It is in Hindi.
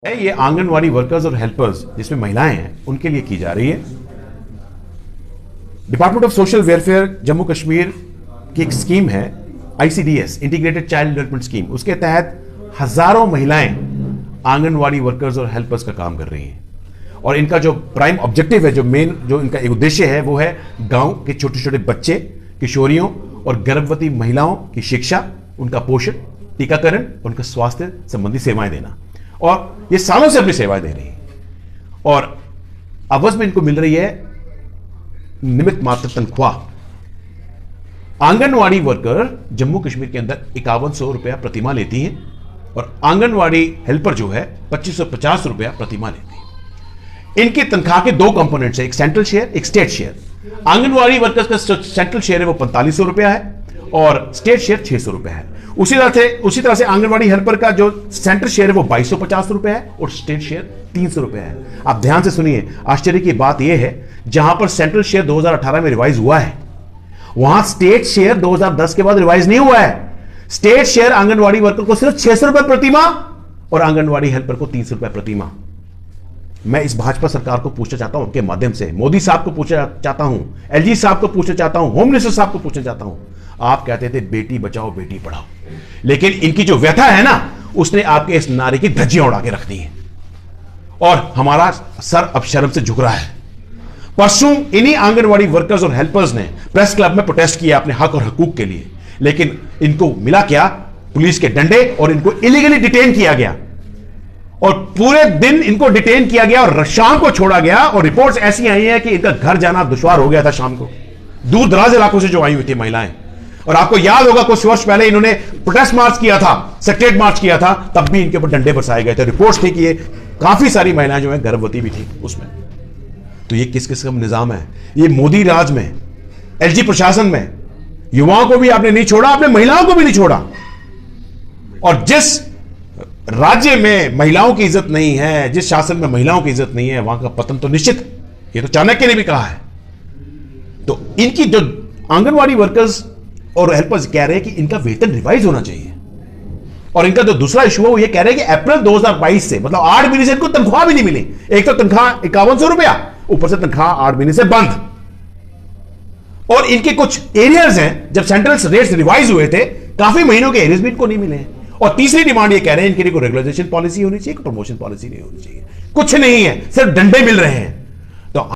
है ये आंगनवाड़ी वर्कर्स और हेल्पर्स जिसमें महिलाएं हैं उनके लिए की जा रही है। Department of social welfare Jammu Kashmir की एक स्कीम है ICDS integrated child development scheme, उसके तहत हजारों महिलाएं आंगनवाड़ी वर्कर्स और हेल्पर्स का काम कर रही हैं और इनका जो प्राइम ऑब्जेक्टिव है, जो मेन जो इनका एक उद्देश्य है वो है गांव के छोटे छोटे बच्चे, किशोरियों और गर्भवती महिलाओं की शिक्षा, उनका पोषण, टीकाकरण, उनका स्वास्थ्य संबंधी सेवाएं देना। और ये सालों से अपनी सेवाएं दे रही है और अवध में इनको मिल रही है निमित मात्र तनख्वाह। आंगनवाड़ी वर्कर जम्मू कश्मीर के अंदर 5100 रुपया प्रतिमाह लेती हैं और आंगनवाड़ी हेल्पर जो है 2550 रुपया प्रतिमाह लेती है। इनकी तनख्वाह के दो कंपोनेंट्स है, एक सेंट्रल शेयर, एक स्टेट शेयर। आंगनवाड़ी वर्कर्स का सेंट्रल शेयर है वो 4500 रुपया है और स्टेट शेयर 600 रुपया है। उसी तरह से आंगनवाड़ी हेल्पर का जो सेंट्रल शेयर है वो 2250 रुपया है और स्टेट शेयर 300 रुपया है। आप ध्यान से सुनिए, आश्चर्य की बात यह है जहां पर सेंट्रल शेयर 2018 में रिवाइज हुआ है वहां स्टेट शेयर 2010 के बाद रिवाइज नहीं हुआ है। स्टेट शेयर आंगनवाड़ी वर्कर को सिर्फ 600 रुपए प्रतिमाह और आंगनवाड़ी हेल्पर को 300 रुपए प्रतिमाह। मैं इस भाजपा सरकार को पूछना चाहता हूं उनके माध्यम से, मोदी साहब को पूछना चाहता हूं, एलजी साहब को पूछना चाहता हूं, होम मिनिस्टर साहब को पूछना चाहता हूं। आप कहते थे बेटी बचाओ बेटी पढ़ाओ, लेकिन इनकी जो व्यथा है ना उसने आपके इस नारे की धज्जियां उड़ा के रख दी हैं और हमारा सर अब शर्म से झुक रहा है। परसों इन्हीं आंगनवाड़ी वर्कर्स और हेल्पर्स ने प्रेस क्लब में प्रोटेस्ट किया अपने हक और हकूक के लिए, लेकिन इनको मिला क्या? पुलिस के डंडे और इनको इलीगली डिटेन किया गया और पूरे दिन इनको डिटेन किया गया और शाम को छोड़ा गया। और रिपोर्ट्स ऐसी आई हैं कि इनका घर जाना दुश्वार हो गया था शाम को, दूर दराज इलाकों से जो आई हुई थी महिलाएं। और आपको याद होगा कुछ वर्ष पहले इन्होंने प्रोटेस्ट मार्च किया था, सेक्रेटरीट मार्च किया था, तब भी इनके ऊपर डंडे बरसाए गए थे। रिपोर्ट्स थी कि ये काफी सारी महिलाएं जो है गर्भवती भी थी उसमें। तो ये किस किस्म का निजाम है? ये मोदी राज में, एलजी प्रशासन में युवाओं को भी आपने नहीं छोड़ा, आपने महिलाओं को भी नहीं छोड़ा। और जिस राज्य में महिलाओं की इज्जत नहीं है, जिस शासन में महिलाओं की इज्जत नहीं है, वहां का पतन तो निश्चित है। ये तो चाणक्य ने भी कहा है। तो इनकी जो आंगनवाड़ी वर्कर्स और हेल्पर्स कह रहे हैं कि इनका वेतन रिवाइज होना चाहिए और इनका जो दूसरा इशू है वो ये कह रहे हैं कि अप्रैल 2022 से, मतलब 8 महीने से इनको तनख्वाह भी नहीं मिली। एक तो तनख्वाह 5100 रुपया, ऊपर से तनख्वाह 8 महीने से बंद। और इनके कुछ एरियाज हैं जब सेंट्रल रेट्स रिवाइज हुए थे, काफी महीनों के एरियाज भी इनको नहीं मिले हैं। और तीसरी डिमांड ये कह रहे हैं इनके लिए कोई रेगुलराइजेशन पॉलिसी होनी चाहिए, कोई प्रमोशन पॉलिसी नहीं होनी चाहिए। कुछ नहीं है, सिर्फ डंडे मिल रहे हैं।